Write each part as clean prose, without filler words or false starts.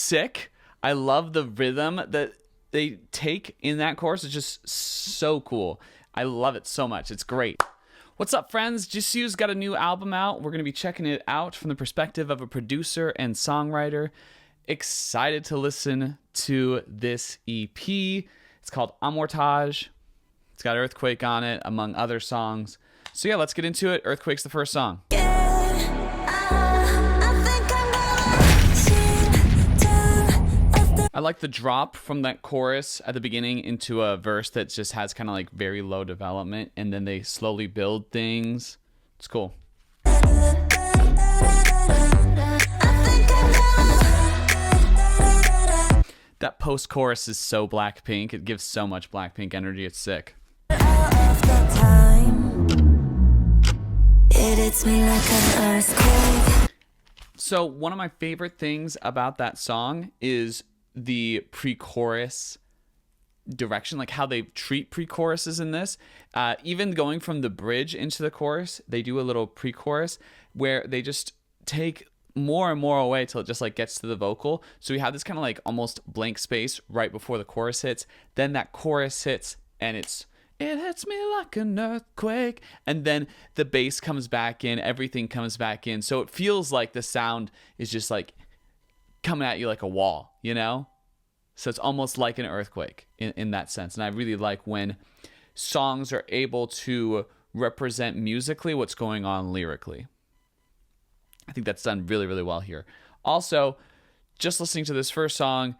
sick. I love the rhythm that they take in that chorus. It's just so cool. I love it so much. It's great. What's up, friends? Jisoo's got a new album out. We're going to be checking it out from the perspective of a producer and songwriter. Excited to listen to this EP. It's called Amortage. It's got Earthquake on it, among other songs. So yeah, let's get into it. Earthquake's the first song. I like the drop from that chorus at the beginning into a verse that just has kind of like very low development, and then they slowly build things. It's cool. That post-chorus is so Blackpink. It gives so much Blackpink energy. It's sick. It hits me like an earthquake. So one of my favorite things about that song is the pre-chorus direction, like how they treat pre-choruses in this. Even going from the bridge into the chorus, they do a little pre-chorus where they just take more and more away till it just like gets to the vocal. So we have this kind of like almost blank space right before the chorus hits. Then that chorus hits and it hits me like an earthquake. And then the bass comes back in, everything comes back in. So it feels like the sound is just like coming at you like a wall, you know? So it's almost like an earthquake in that sense. And I really like when songs are able to represent musically what's going on lyrically. I think that's done really, really well here. Also, just listening to this first song,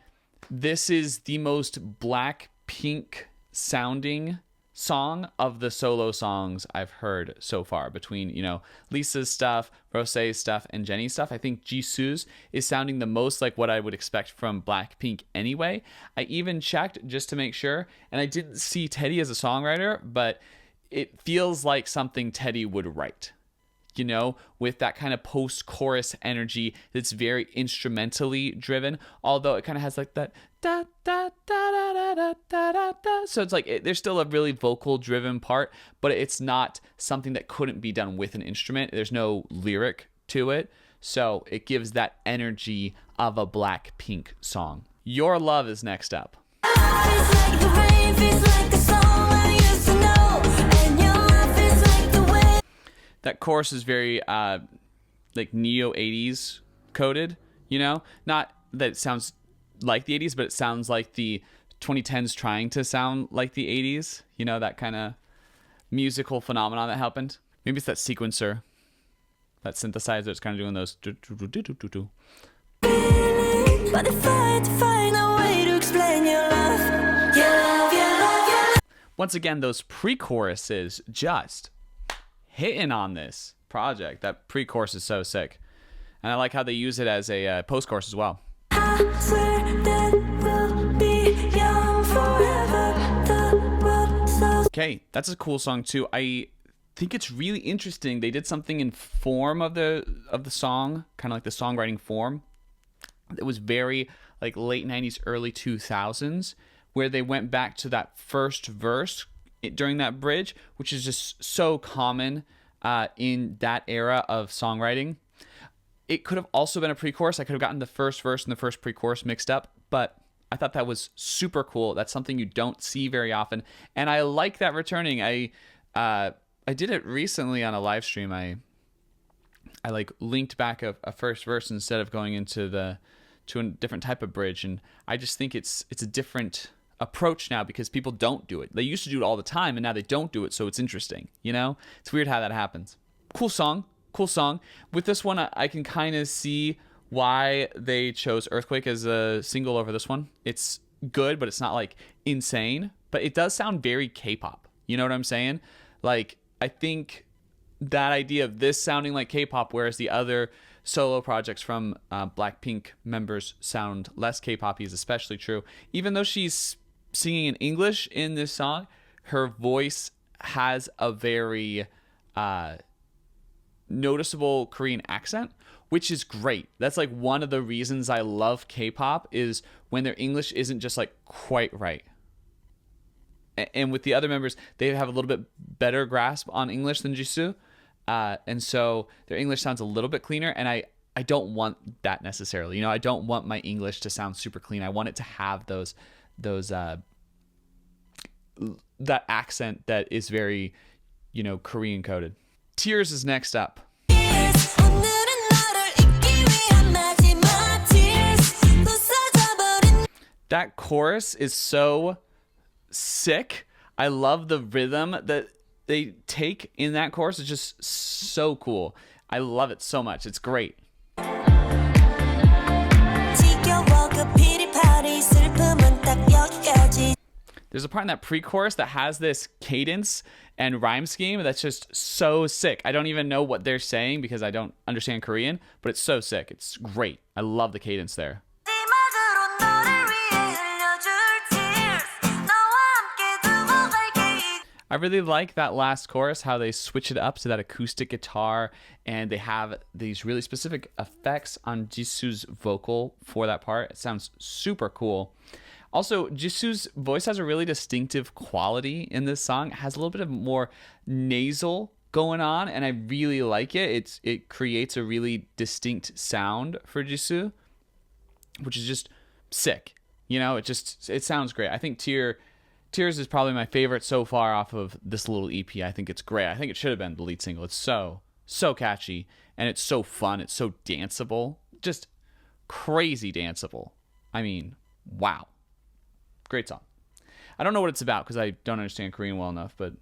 this is the most Blackpink sounding song of the solo songs I've heard so far, between, you know, Lisa's stuff, Rosé's stuff, and Jennie's stuff. I think Jisoo's is sounding the most like what I would expect from Blackpink anyway. I even checked just to make sure, and I didn't see Teddy as a songwriter, but it feels like something Teddy would write. You know, with that kind of post-chorus energy that's very instrumentally driven, although it kind of has like that da da da da da da da da da. So it's like there's still a really vocal-driven part, but it's not something that couldn't be done with an instrument. There's no lyric to it, so it gives that energy of a Blackpink song. Your Love is next up. That chorus is very like neo 80s coded, you know? Not that it sounds like the 80s, but it sounds like the 2010s trying to sound like the 80s, you know, that kind of musical phenomenon that happened. Maybe it's that sequencer, that synthesizer that's kind of doing those. Once again, those pre-choruses just hitting on this project. That pre-chorus is so sick, and I like how they use it as a post-chorus as well. Okay, that's a cool song too. I think it's really interesting. They did something in form of the song, kind of like the songwriting form. It was very like late 90s, early 2000s, where they went back to that first verse during that bridge, which is just so common in that era of songwriting. It could have also been a pre-chorus. I could have gotten the first verse and the first pre-chorus mixed up, but I thought that was super cool. That's something you don't see very often, and I like that returning. I did it recently on a live stream. I like linked back a first verse instead of going into to a different type of bridge, and I just think it's a different approach now because people don't do it. They used to do it all the time, and now they don't do it, so it's interesting, you know? It's weird how that happens. Cool song. With this one, I can kind of see why they chose Earthquake as a single over this one. It's good, but it's not like insane, but it does sound very K-pop. You know what I'm saying? Like, I think that idea of this sounding like K-pop, whereas the other solo projects from Blackpink members sound less K-poppy, is especially true. Even though she's singing in English in this song, her voice has a very noticeable Korean accent, which is great. That's like one of the reasons I love K-pop, is when their English isn't just like quite right. And with the other members, they have a little bit better grasp on English than Jisoo. And so their English sounds a little bit cleaner. And I don't want that necessarily. You know, I don't want my English to sound super clean. I want it to have those that accent that is very, you know, Korean coded. Tears is next up. That chorus is so sick. I love the rhythm that they take in that chorus. It's just so cool. I love it so much. It's great. There's a part in that pre-chorus that has this cadence and rhyme scheme that's just so sick. I don't even know what they're saying because I don't understand Korean, but it's so sick. It's great. I love the cadence there. I really like that last chorus, how they switch it up to that acoustic guitar, and they have these really specific effects on Jisoo's vocal for that part. It sounds super cool. Also, Jisoo's voice has a really distinctive quality in this song. It has a little bit of more nasal going on, and I really like it. It creates a really distinct sound for Jisoo, which is just sick. You know, it sounds great. I think Tears is probably my favorite so far off of this little EP. I think it's great. I think it should have been the lead single. It's so catchy, and it's so fun. It's so danceable. Just crazy danceable. I mean, wow. Great song. I don't know what it's about because I don't understand Korean well enough, but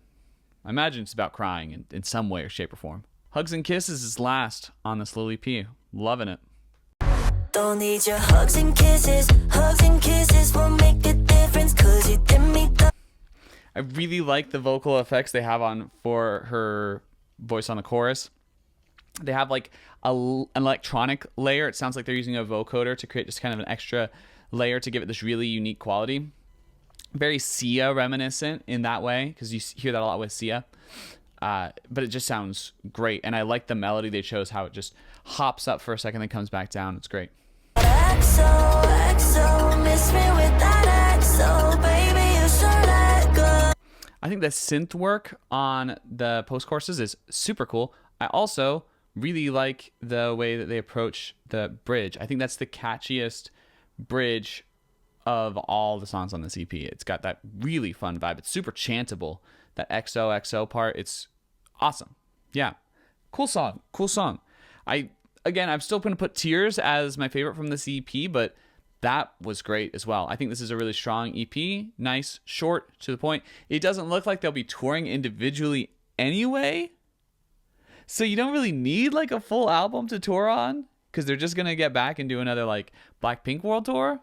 I imagine it's about crying in some way or shape or form. Hugs and Kisses is last on this little EP. Loving it. Don't need your hugs and kisses. Hugs and kisses won't make a difference 'cause you did me the. I really like the vocal effects they have on for her voice on the chorus. They have like an electronic layer. It sounds like they're using a vocoder to create just kind of an extra layer to give it this really unique quality. Very Sia reminiscent in that way because you hear that a lot with Sia. But it just sounds great, and I like the melody they chose, how it just hops up for a second then comes back down. It's great. XO, miss me with that XO, baby, you should let go. I think the synth work on the post-choruses is super cool. I also really like the way that they approach the bridge. I think that's the catchiest bridge of all the songs on this EP. It's got that really fun vibe. It's super chantable. That XOXO part, it's awesome. Yeah. Cool song. I'm still going to put Tears as my favorite from this EP, but that was great as well. I think this is a really strong EP. Nice, short, to the point. It doesn't look like they'll be touring individually anyway, so you don't really need like a full album to tour on because they're just going to get back and do another like Blackpink world tour.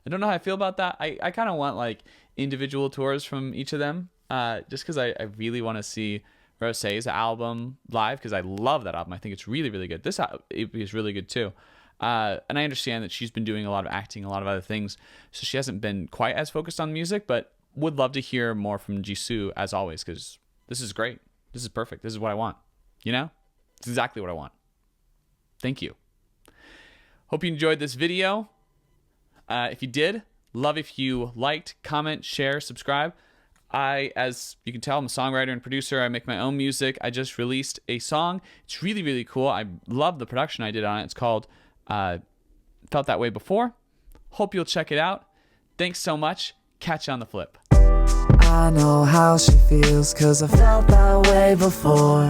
I don't know how I feel about that. I kind of want like individual tours from each of them. Just because I really want to see Rosé's album live because I love that album. I think it's really, really good. This EP is really good too. And I understand that she's been doing a lot of acting, a lot of other things, so she hasn't been quite as focused on music, but would love to hear more from Jisoo as always because this is great. This is perfect. This is what I want. You know? It's exactly what I want. Thank you. Hope you enjoyed this video. If you did, love if you liked, comment, share, subscribe. As you can tell, I'm a songwriter and producer. I make my own music. I just released a song. It's really, really cool. I love the production I did on it. It's called Felt That Way Before. Hope you'll check it out. Thanks so much. Catch you on the flip. I know how she feels 'cause I felt that way before.